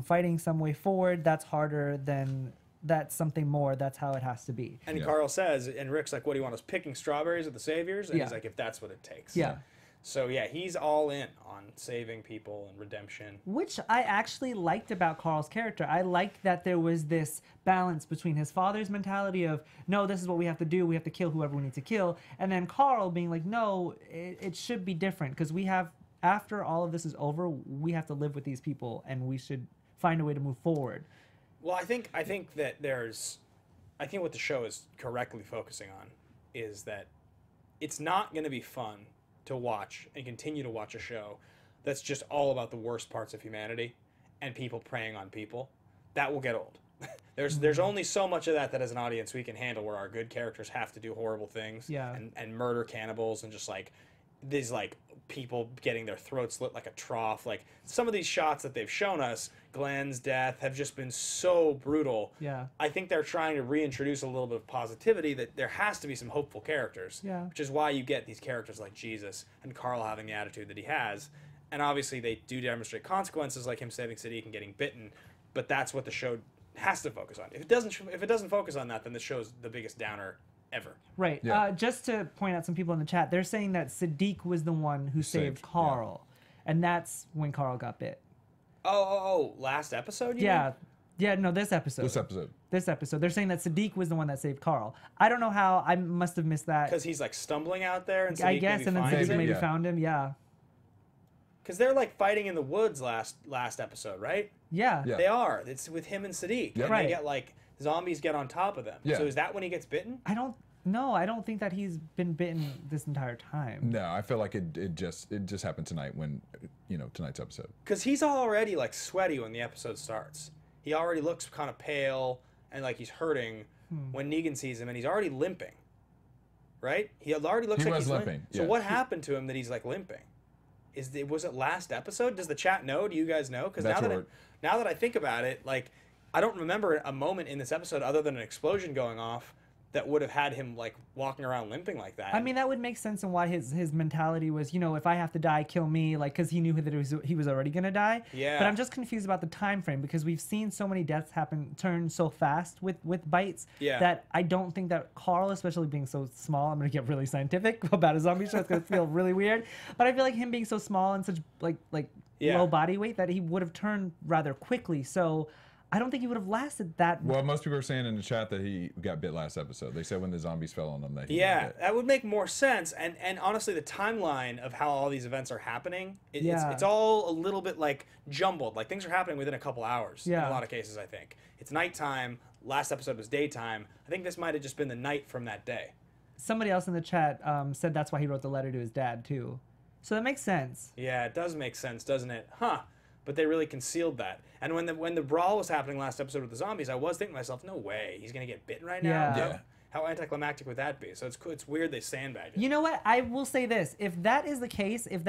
Fighting some way forward, that's harder than that's something more. That's how it has to be. And Karl says, and Rick's like, what do you want us picking strawberries at the Saviors? And he's like, if that's what it takes. Yeah. So yeah, he's all in on saving people and redemption. Which I actually liked about Karl's character. I liked that there was this balance between his father's mentality of, no, this is what we have to do. We have to kill whoever we need to kill. And then Karl being like, no, it should be different because we have, after all of this is over, we have to live with these people and we should find a way to move forward. Well, I think that I think what the show is correctly focusing on is that it's not going to be fun to watch and continue to watch a show that's just all about the worst parts of humanity and people preying on people. That will get old. There's only so much of that as an audience we can handle where our good characters have to do horrible things and murder cannibals and just like these like people getting their throats slit like a trough. Like some of these shots that they've shown us, Glenn's death, have just been so brutal. Yeah. I think they're trying to reintroduce a little bit of positivity that there has to be some hopeful characters. Yeah. Which is why you get these characters like Jesus and Karl having the attitude that he has. And obviously they do demonstrate consequences like him saving Sadiq and getting bitten, but that's what the show has to focus on. If it doesn't focus on that, then the show's the biggest downer ever. Right. Yeah. Just to point out some people in the chat, they're saying that Sadiq was the one who saved Karl, and that's when Karl got bit. Oh, last episode? Yeah. Yeah, no, this episode. This episode. They're saying that Sadiq was the one that saved Karl. I don't know how. I must have missed that. Because he's like stumbling out there and Sadiq I guess, and then Sadiq maybe Yeah. found him. Yeah. Because they're like fighting in the woods last episode, right? Yeah. Yeah. They are. It's with him and Sadiq. Yep. And Right. they get like, zombies get on top of them. Yeah. So is that when he gets bitten? I don't think that he's been bitten this entire time. No, I feel like it just happened tonight when, tonight's episode. Because he's already like sweaty when the episode starts. He already looks kind of pale and like he's hurting when Negan sees him, and he's already limping. Right? He already looks like he's limping. So yeah. what happened to him that he's like limping? Was it last episode? Does the chat know? Do you guys know? Because now that I think about it, like I don't remember a moment in this episode other than an explosion going off that would have had him like walking around limping like that. I mean, that would make sense in why his mentality was, if I have to die, kill me, like, because he knew that he was already gonna die. Yeah. But I'm just confused about the time frame because we've seen so many deaths turn so fast with bites that I don't think that Karl, especially being so small, I'm gonna get really scientific about a zombie show. It's gonna feel really weird, but I feel like him being so small and such like low body weight that he would have turned rather quickly. So I don't think he would have lasted that. Well, most people are saying in the chat that he got bit last episode. They said when the zombies fell on him that he got bit. That would make more sense. And honestly, the timeline of how all these events are happening, it's all a little bit like jumbled. Like things are happening within a couple hours in a lot of cases, I think. It's nighttime. Last episode was daytime. I think this might have just been the night from that day. Somebody else in the chat said that's why he wrote the letter to his dad, too. So that makes sense. Yeah, it does make sense, doesn't it? Huh. But they really concealed that. And when the brawl was happening last episode with the zombies, I was thinking to myself, no way, he's going to get bitten right now? Yeah. How anticlimactic would that be? So it's weird they sandbagged it. You know what? I will say this. If that is the case, and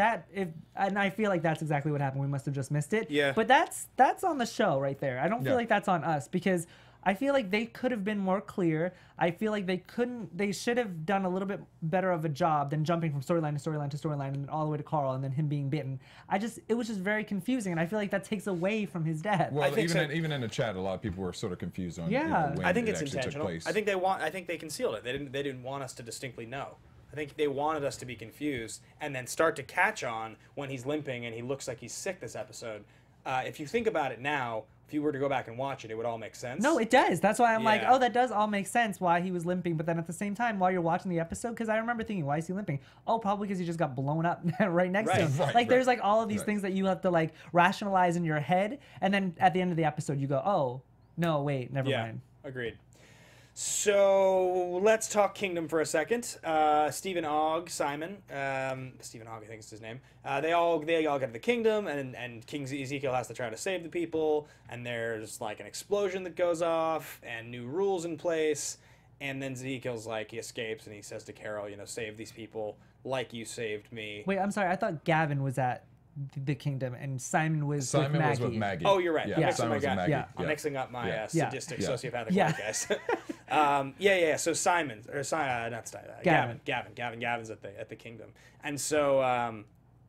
I feel like that's exactly what happened. We must have just missed it. Yeah. But that's on the show right there. I don't feel like that's on us because I feel like they could have been more clear. I feel like they should have done a little bit better of a job than jumping from storyline to storyline to storyline and then all the way to Karl and then him being bitten. It was just very confusing, and I feel like that takes away from his death. Well, even in the chat, a lot of people were sort of confused on when I think it's it actually intentional. took place. I think they concealed it. They didn't want us to distinctly know. I think they wanted us to be confused and then start to catch on when he's limping and he looks like he's sick this episode. If you think about it now, if you were to go back and watch it, it would all make sense. No, it does. That's why I'm like, Yeah. oh, that does all make sense why he was limping. But then at the same time, while you're watching the episode, because I remember thinking, why is he limping? Oh, probably because he just got blown up right next to him. Right, There's like all of these things that you have to like rationalize in your head, and then at the end of the episode, you go, oh, no, wait, never mind. Agreed. So let's talk Kingdom for a second. Stephen Ogg, Simon, Stephen Ogg, I think is his name. They all get to the kingdom, and King Ezekiel has to try to save the people. And there's like an explosion that goes off, and new rules in place. And then Ezekiel's like, he escapes, and he says to Karl, you know, save these people like you saved me. Wait, I'm sorry. I thought Gavin was at the kingdom, and Simon was with Maggie. was with Maggie. Oh, you're right. Yeah, I'm mixing Simon was with Maggie. Yeah. I'm mixing up my sadistic Yeah. sociopathic Yeah. white guys. So Simon, or Gavin's at the kingdom, and so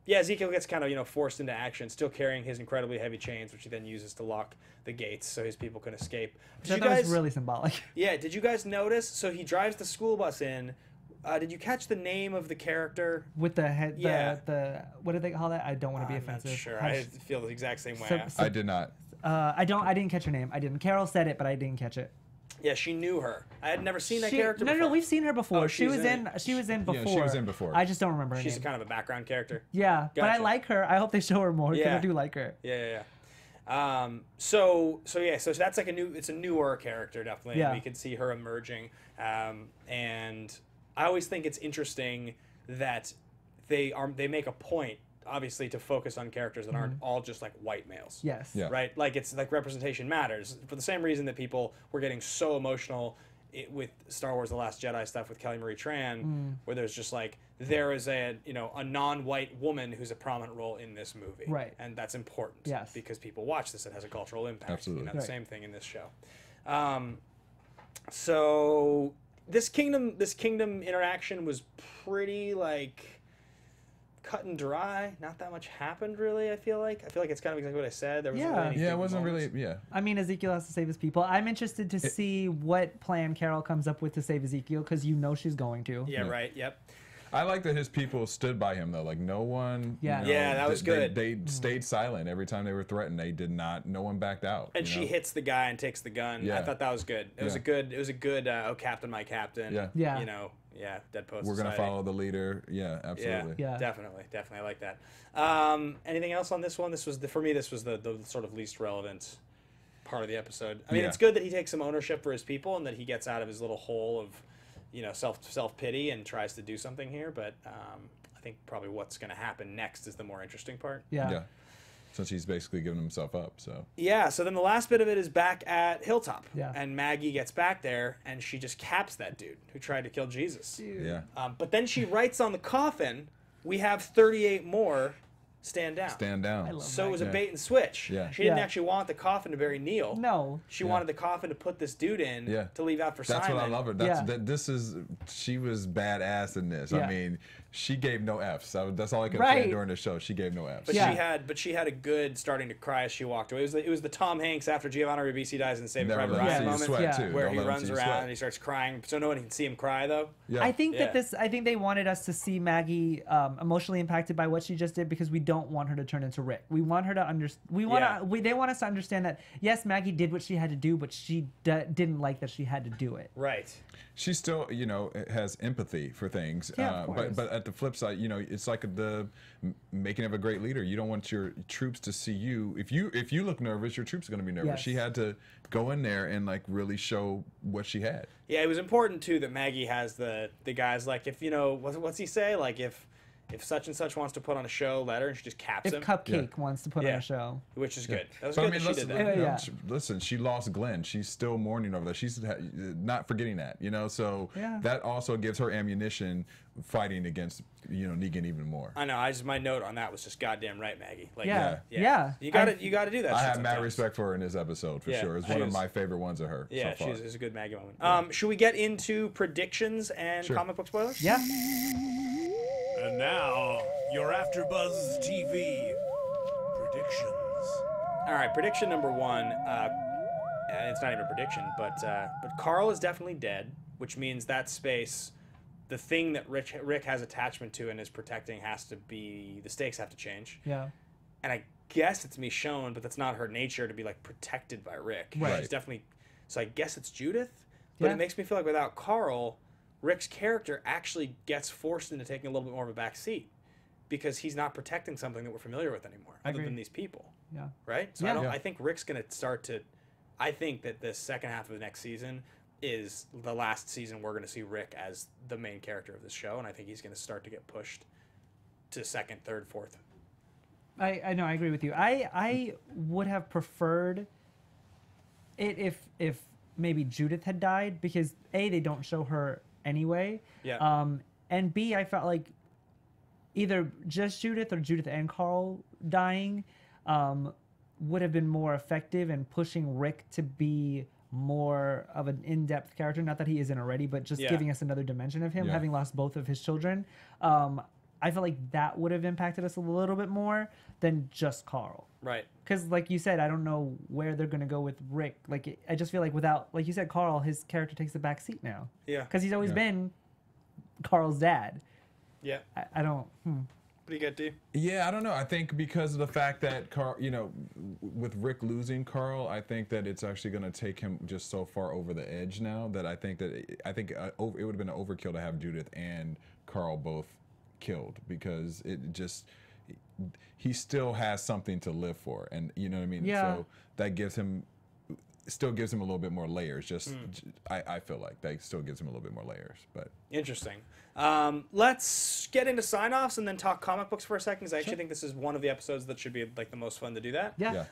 Ezekiel gets kind of forced into action, still carrying his incredibly heavy chains, which he then uses to lock the gates so his people can escape. That was really symbolic. Yeah, did you guys notice? So he drives the school bus in. Did you catch the name of the character? With the head, Yeah. the what do they call that? I don't want to be I'm offensive. not sure. I feel the exact same way. So- I did not. I didn't catch her name. I didn't. Karl said it, but I didn't catch it. Yeah, she knew her. I had never seen that character before. No, we've seen her before. Oh, she was in before. Yeah, she was in before. I just don't remember her She's name. kind of a background character. Yeah, but I Gotcha. like her. I hope they show her more because Yeah. I do like her. Yeah. So that's like it's a newer character, definitely. Yeah. We can see her emerging. And I always think it's interesting that they make a point, obviously, to focus on characters that aren't all just like white males. Yes. Yeah. Right? Like it's like representation matters for the same reason that people were getting so emotional with Star Wars: The Last Jedi stuff with Kelly Marie Tran, where there's just like there is a non-white woman who's a prominent role in this movie, Right. And that's important, Yes. because people watch this. It has a cultural impact. Absolutely. The Right. same thing in this show. So this kingdom interaction was pretty like cut and dry. Not that much happened, really. I feel like it's kind of exactly what I said. There wasn't Yeah. really any Yeah, it big wasn't moments. really. Yeah. I mean, Ezekiel has to save his people. I'm interested to see what plan Karl comes up with to save Ezekiel, because she's going to. Yeah, right. Yep. I like that his people stood by him though. Like no one. Yeah. Yeah, that was good. They stayed silent every time they were threatened. They did not. No one backed out. And she hits the guy and takes the gun. Yeah. I thought that was good. It was a good. Oh, Captain, my Captain. Yeah. Yeah. Dead post. We're gonna Society. follow the leader. Yeah, absolutely. Yeah. Definitely. I like that. Anything else on this one? This was for me. This was the sort of least relevant part of the episode. I mean, Yeah. it's good that he takes some ownership for his people and that he gets out of his little hole of, self pity and tries to do something here. But I think probably what's going to happen next is the more interesting part. Yeah. Yeah. Since he's basically giving himself up, so. Yeah, so then the last bit of it is back at Hilltop. Yeah. And Maggie gets back there, and she just caps that dude who tried to kill Jesus. Yeah. But then she writes on the coffin, we have 38 more, stand down. Stand down. I love So it was a Yeah. bait and switch. Yeah. She didn't Yeah. actually want the coffin to bury Neil. No. She Yeah. wanted the coffin to put this dude in Yeah. to leave out for That's Simon. what I love her. She was badass in this. Yeah. I mean, she gave no Fs. That's all I could Right. say during the show. She gave no Fs. But Yeah. she had a good starting to cry as she walked away. It was the Tom Hanks after Giovanni Ribisi dies in Saving Never Private let Ryan him see you moment, sweat Yeah. too. where Don't he let him runs see you around sweat. and he starts crying, so no one can see him cry though. Yeah. I think Yeah. I think they wanted us to see Maggie emotionally impacted by what she just did, because we don't want her to turn into Rick. We want her to they want us to understand that yes, Maggie did what she had to do, but she didn't like that she had to do it. Right. She still, has empathy for things. Yeah, of course. But at the flip side, it's like the making of a great leader. You don't want your troops to see you. If you look nervous, your troops are going to be nervous. Yes. She had to go in there and like really show what she had. Yeah, it was important too that Maggie has the guys like, if what's he say, like if such and such wants to put on a show, let her, and she just caps If him, Cupcake wants to put on Yeah. a show. which is good. That was But good that she did that. Yeah. listen, she lost Glenn. She's still mourning over that. She's not forgetting that, So Yeah. that also gives her ammunition fighting against, Negan even more. I know. My note on that was just goddamn right, Maggie. Like, Yeah. yeah. Yeah. You got to do that. I shit have mad sometimes. respect for her in this episode for Yeah, sure. It's she one of was- my favorite ones of her Yeah, so far. she's a good Maggie moment. Should we get into predictions and Sure. comic book spoilers? Yeah. And now, your AfterBuzz TV predictions. All right, prediction number one. It's not even a prediction, but Karl is definitely dead, which means that space, the thing that Rick has attachment to and is protecting, has to be, the stakes have to change. Yeah. and I guess it's Michonne, but that's not her nature to be like protected by Rick. Right. She's definitely. So I guess it's Judith, but it makes me feel like without Karl, Rick's character actually gets forced into taking a little bit more of a back seat because he's not protecting something that we're familiar with anymore, other than these people. Yeah. Right. So I think Rick's gonna start to. I think that the second half of the next season is the last season we're going to see Rick as the main character of this show, and I think he's going to start to get pushed to second, third, fourth. I know, I agree with you. I would have preferred it if maybe Judith had died, because A, they don't show her anyway. Yeah. And B, I felt like either just Judith or Judith and Karl dying would have been more effective in pushing Rick to be more of an in-depth character. Not that he isn't already, but just giving us another dimension of him, having lost both of his children. I feel like that would have impacted us a little bit more than just Karl. Right. Because, like you said, I don't know where they're going to go with Rick. Like, I just feel like without, like you said, Karl, his character takes the back seat now. Yeah. Because he's always been Karl's dad. Yeah. I don't... What do you get, D? Yeah, I don't know. I think because of the fact that Karl, you know, with Rick losing Karl, I think that it's actually going to take him just so far over the edge now that I think it would have been an overkill to have Judith and Karl both killed, because it just, he still has something to live for, and you know what I mean. Yeah. So that still gives him a little bit more layers. I feel like that still gives him a little bit more layers. But interesting. Let's get into sign-offs and then talk comic books for a second, because I actually think this is one of the episodes that should be like the most fun to do that. Yeah.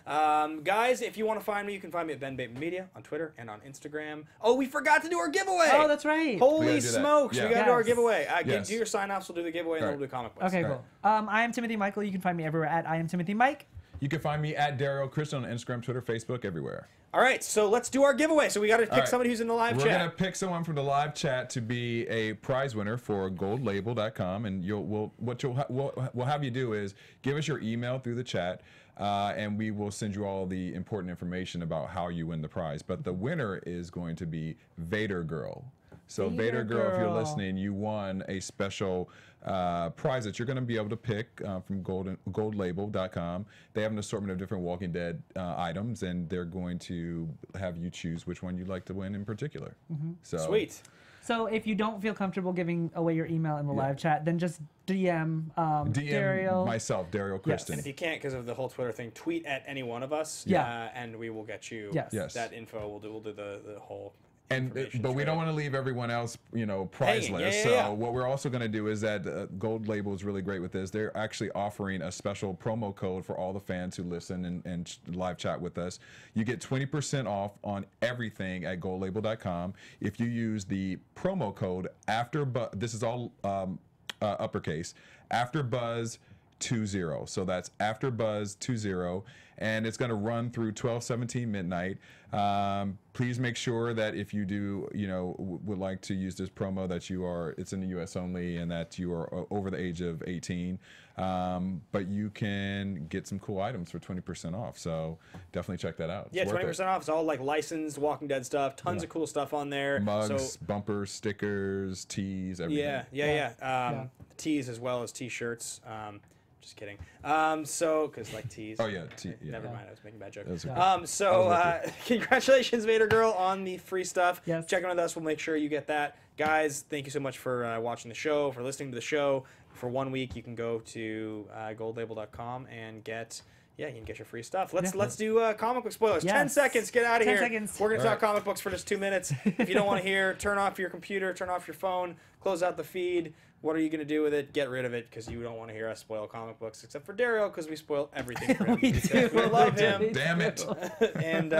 Guys, if you want to find me, you can find me at Ben Bateman Media on Twitter and on Instagram. Oh, we forgot to do our giveaway. Oh, that's right. Holy smokes, we got to do our giveaway. Do your sign-offs, we'll do the giveaway, and then we'll do comic books. Okay, cool. I am Timothy Michael. You can find me everywhere at I am Timothy Mike. you can find me at Derrial Christon on Instagram, Twitter, Facebook, everywhere. All right, so let's do our giveaway. So we got to pick somebody who's in the live chat. We're gonna pick someone from the live chat to be a prize winner for goldlabel.com, and we'll have you do is give us your email through the chat, and we will send you all the important information about how you win the prize. But the winner is going to be Vader Girl. So Vader Girl, if you're listening, you won a special prize that you're going to be able to pick from goldlabel.com. They have an assortment of different Walking Dead items, and they're going to have you choose which one you'd like to win in particular. Mm-hmm. So sweet. So if you don't feel comfortable giving away your email in the live chat, then just DM Derrial. Myself, Derrial Christon. And if you can't because of the whole Twitter thing, tweet at any one of us. And we will get you that info. We'll do the whole. But we don't want to leave everyone else, prizeless. So what we're also going to do is that Gold Label is really great with this. They're actually offering a special promo code for all the fans who listen and live chat with us. You get 20% off on everything at goldlabel.com if you use the promo code AFTERBUZZ. This is all uppercase. AFTERBUZZ20. So that's AFTERBUZZ20, and it's going to run through 12/17 midnight. Please make sure that if you do, would like to use this promo, that it's in the U.S. only, and that you are over the age of 18. But you can get some cool items for 20% off. So definitely check that out. Yeah, 20% off. It's all like licensed Walking Dead stuff. Tons of cool stuff on there. Mugs, bumpers, stickers, tees, everything. Yeah. Tees as well as T-shirts. Just kidding. Because like tees. Oh yeah. Never mind. I was making a bad joke. Okay. Congratulations, Vader Girl, on the free stuff. Yes. Check in with us. We'll make sure you get that. Guys, thank you so much for watching the show, for listening to the show. For 1 week, you can go to goldlabel.com and get you can get your free stuff. Let's do comic book spoilers. Yes. 10 seconds. Get out of 10 here. seconds. We're gonna talk comic books for just 2 minutes. If you don't want to hear, turn off your computer, turn off your phone, close out the feed. What are you going to do with it? Get rid of it, because you don't want to hear us spoil comic books, except for Derrial, because we spoil everything for him. We do. We love him. Damn it. And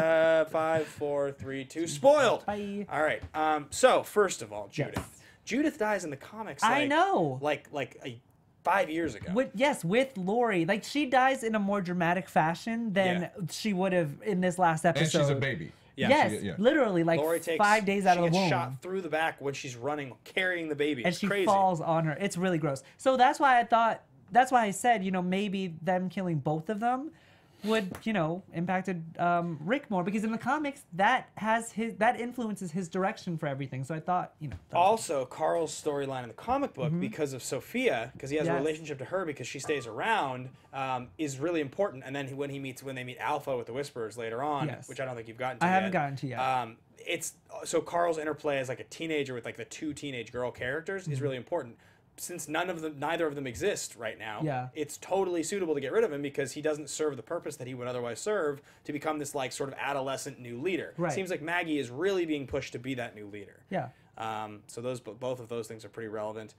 5, 4, 3, 2, spoiled. Bye. All right. So first of all, Judith. Yes. Judith dies in the comics. I know. Like 5 years ago. With Lori. Like, she dies in a more dramatic fashion than she would have in this last episode. And she's a baby. Yeah. Yes, literally, like Lori takes 5 days out of the womb. She gets shot through the back when she's running, carrying the baby. And It's she crazy. falls on her. It's really gross. So that's why I said, maybe them killing both of them would, you know, impacted Rick more, because in the comics that influences his direction for everything. So I thought, you know. Also, Karl's storyline in the comic book, because of Sophia, because he has a relationship to her because she stays around, is really important. And then when they meet Alpha with the Whisperers later on, which I don't think you've gotten to yet. I haven't gotten to yet. It's so Karl's interplay as like a teenager with like the two teenage girl characters is really important. Since neither of them exist right now, it's totally suitable to get rid of him, because he doesn't serve the purpose that he would otherwise serve to become this like sort of adolescent new leader. Right. Seems like Maggie is really being pushed to be that new leader. Yeah. So both of those things are pretty relevant.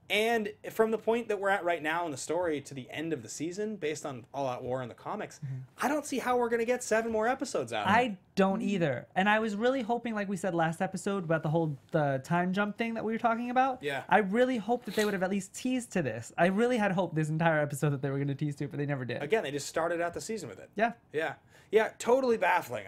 And from the point that we're at right now in the story to the end of the season, based on All Out War in the comics, I don't see how we're going to get 7 more episodes out of it. I don't either. And I was really hoping, like we said last episode, about the time jump thing that we were talking about. Yeah. I really hoped that they would have at least teased to this. I really had hoped this entire episode that they were going to tease to it, but they never did. Again, they just started out the season with it. Yeah. Yeah. Yeah, totally baffling.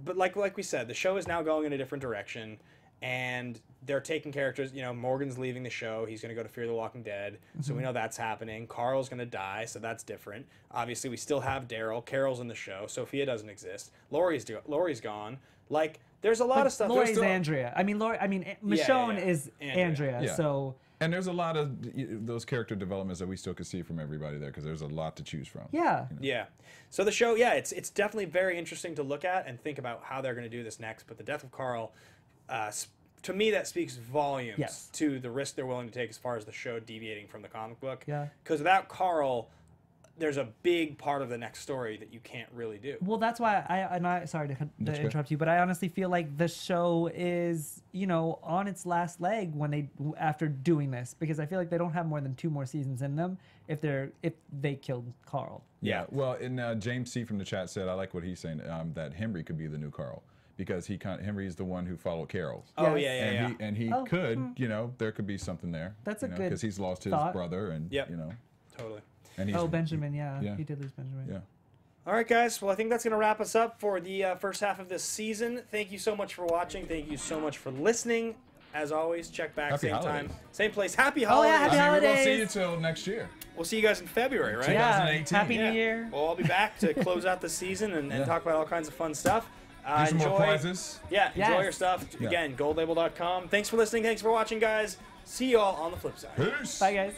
But like we said, the show is now going in a different direction. And they're taking characters, you know, Morgan's leaving the show. He's going to go to Fear the Walking Dead. So we know that's happening. Karl's going to die, so that's different. Obviously, we still have Derrial. Carol's in the show. Sophia doesn't exist. Laurie Laurie's gone. Like, there's a lot of stuff. Laurie's Andrea. Michonne is Andrea. Yeah. So... And there's a lot of those character developments that we still could see from everybody there, because there's a lot to choose from. Yeah. You know? Yeah. So the show, it's definitely very interesting to look at and think about how they're going to do this next. But the death of Karl... to me, that speaks volumes to the risk they're willing to take as far as the show deviating from the comic book. Yeah. Because without Karl, there's a big part of the next story that you can't really do. Well, that's why sorry to interrupt you, but I honestly feel like the show is, you know, on its last leg after doing this, because I feel like they don't have more than 2 more seasons in them if they killed Karl. Yeah. Well, and James C from the chat said, I like what he's saying, that Henry could be the new Karl. Because Henry is the one who followed Carol. Oh yeah. And he could, you know, there could be something there. That's a good because he's lost his brother, and you know, totally. And Benjamin, he did lose Benjamin. Yeah. All right, guys. Well, I think that's going to wrap us up for the first half of this season. Thank you so much for watching. Thank you so much for listening. As always, check back Happy same holidays. Time, same place. Happy holidays. Oh yeah, happy holidays. We won't see you till next year. We'll see you guys in February, right? 2018. Happy New Year. Well, I'll be back to close out the season and talk about all kinds of fun stuff. Do some more prizes. Yeah, enjoy your stuff. Again, goldlabel.com. Thanks for listening. Thanks for watching, guys. See you all on the flip side. Peace. Bye, guys.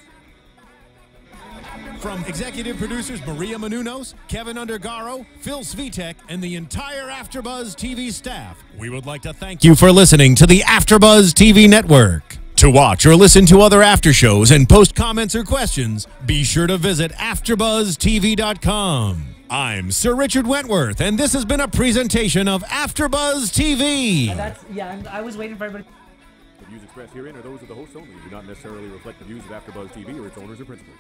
From executive producers Maria Menounos, Kevin Undergaro, Phil Svitek, and the entire AfterBuzz TV staff, we would like to thank you for listening to the AfterBuzz TV network. To watch or listen to other after shows and post comments or questions, be sure to visit AfterBuzzTV.com. I'm Sir Richard Wentworth, and this has been a presentation of AfterBuzz TV. And I was waiting for everybody. The views expressed herein are those of the hosts only and do not necessarily reflect the views of AfterBuzz TV or its owners or principals.